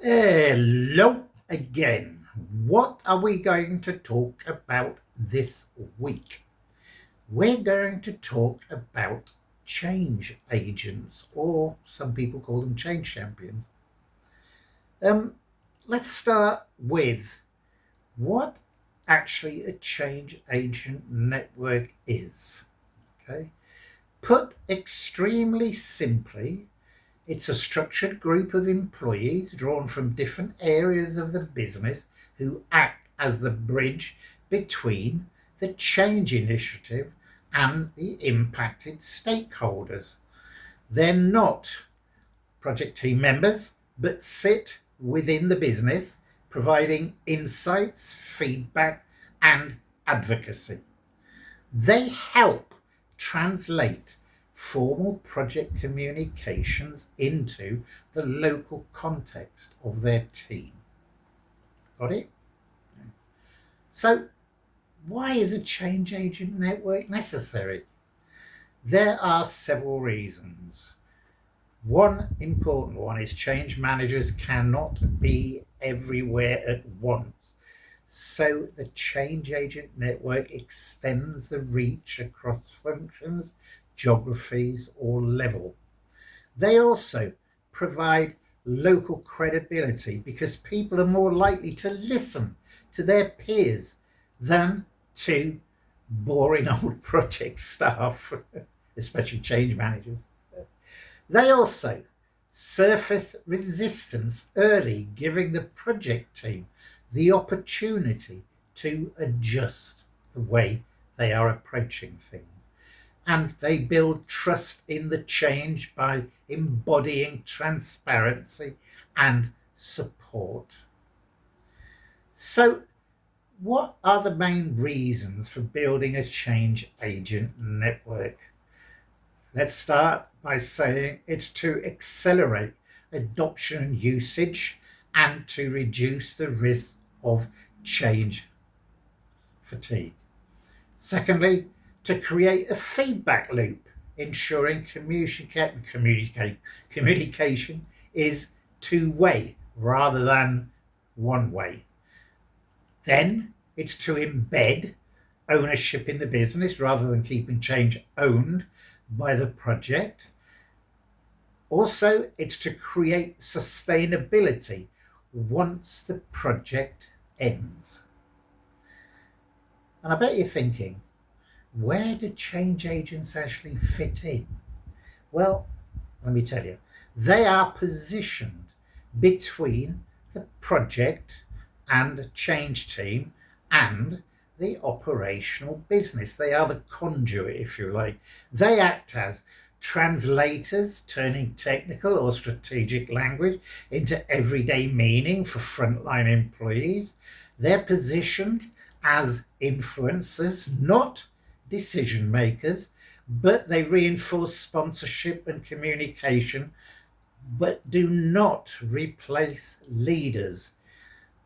Hello again. What are we going to talk about this week? We're going to talk about change agents, or some people call them change champions. Um, let's start with what actually a change agent network is. Okay, put extremely simply, it's a structured group of employees drawn from different areas of the business who act as the bridge between the change initiative and the impacted stakeholders. They're not project team members, but sit within the business, providing insights, feedback, and advocacy. They help translate formal project communications into the local context of their team. Got it? So, why is a change agent network necessary? There are several reasons. One important one is change managers cannot be everywhere at once. So the change agent network extends the reach across functions, geographies, or level. They also provide local credibility because people are more likely to listen to their peers than to boring old project staff, especially change managers. They also surface resistance early, giving the project team the opportunity to adjust the way they are approaching things. And they build trust in the change by embodying transparency and support. So, what are the main reasons for building a change agent network? Let's start by saying it's to accelerate adoption and usage and to reduce the risk of change fatigue. Secondly, to create a feedback loop, ensuring communication is two-way rather than one way. Then it's to embed ownership in the business rather than keeping change owned by the project. Also, it's to create sustainability once the project ends. And I bet you're thinking, where do change agents actually fit in? Well, let me tell you, they are positioned between the project and change team and the operational business. They are the conduit, if you like. They act as translators, turning technical or strategic language into everyday meaning for frontline employees. They're positioned as influencers, not decision makers, but they reinforce sponsorship and communication, but do not replace leaders.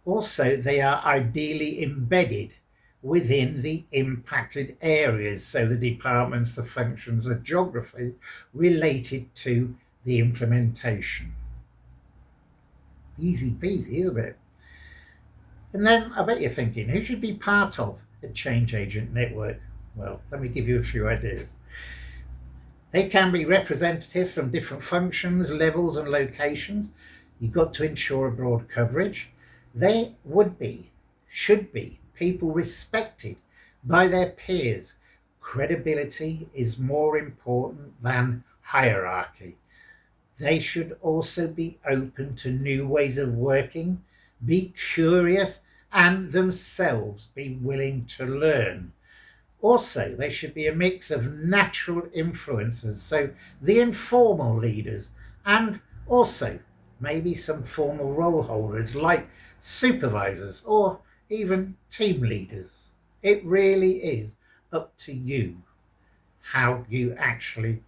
Also, they are ideally embedded within the impacted areas, so the departments, the functions, the geography related to the implementation. Easy peasy, isn't it? And then I bet you're thinking, who should be part of a change agent network? Well, let me give you a few ideas. They can be representatives from different functions, levels, and locations. You've got to ensure a broad coverage. They should be people respected by their peers. Credibility is more important than hierarchy. They should also be open to new ways of working, be curious, and themselves be willing to learn. Also, they should be a mix of natural influencers, so the informal leaders, and also maybe some formal role holders like supervisors or even team leaders. It really is up to you how you actually,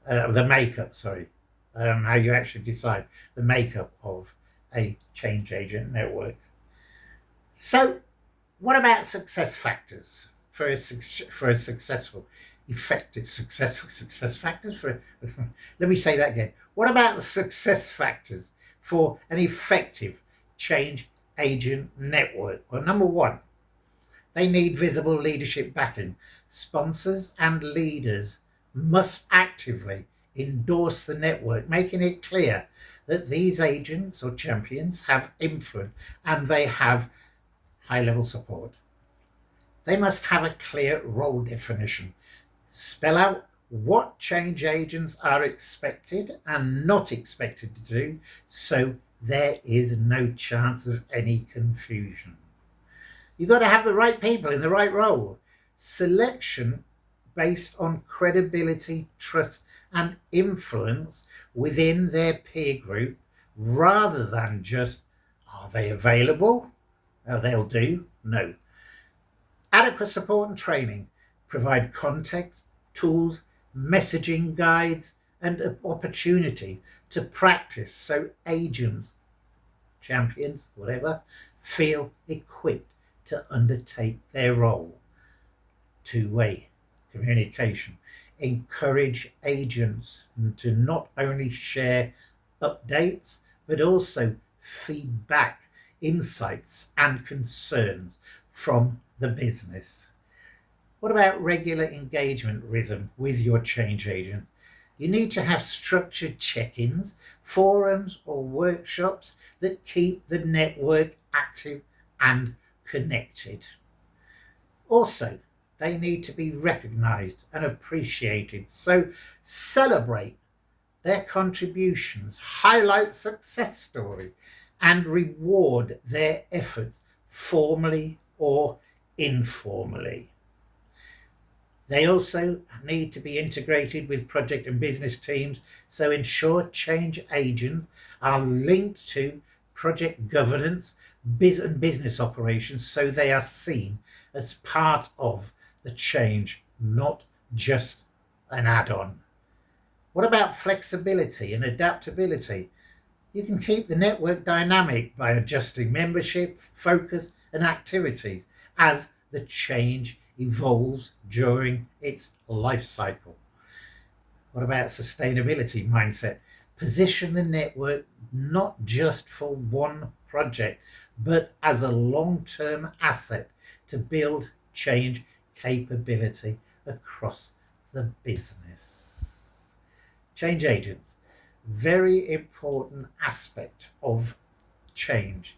how you actually decide the makeup of a change agent network. So, what about success factors for a successful, effective, success factors for? Let me say that again. What about the success factors for an effective change agent network? Well, number one, they need visible leadership backing. Sponsors and leaders must actively endorse the network, making it clear that these agents or champions have influence and they have high level support. They must have a clear role definition. Spell out what change agents are expected and not expected to do, so there is no chance of any confusion. You've got to have the right people in the right role. Selection based on credibility, trust, and influence within their peer group, rather than just, are they available? Oh, they'll do. No. Adequate support and training. Provide context, tools, messaging guides, and an opportunity to practice so agents, champions, whatever, feel equipped to undertake their role. Two-way communication. Encourage agents to not only share updates, but also feedback, insights, and concerns from the business. What about regular engagement rhythm with your change agent? You need to have structured check-ins, forums, or workshops that keep the network active and connected. Also, they need to be recognized and appreciated. So celebrate their contributions, highlight success stories, and reward their efforts formally or informally. They also need to be integrated with project and business teams, so ensure change agents are linked to project governance, business operations, so they are seen as part of the change, not just an add-on. What about flexibility and adaptability? You can keep the network dynamic by adjusting membership, focus, and activities as the change evolves during its life cycle. What about sustainability mindset? Position the network not just for one project, but as a long-term asset to build change capability across the business. Change agents, very important aspect of change.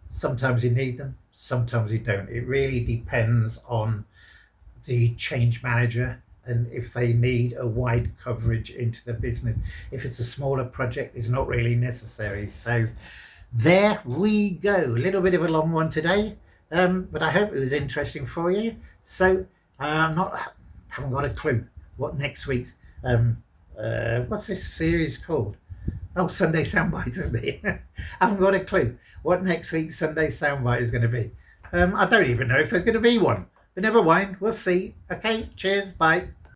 Sometimes you need them, sometimes you don't. It really depends on the change manager and if they need a wide coverage into the business. If it's a smaller project, it's not really necessary. So there we go. A little bit of a long one today, but I hope it was interesting for you. So haven't got a clue what next week's what's this series called? Oh, Sunday SoundByte, isn't it? I haven't got a clue what next week's Sunday SoundByte is going to be. I don't even know if there's going to be one, but never mind, we'll see. Okay, cheers, bye.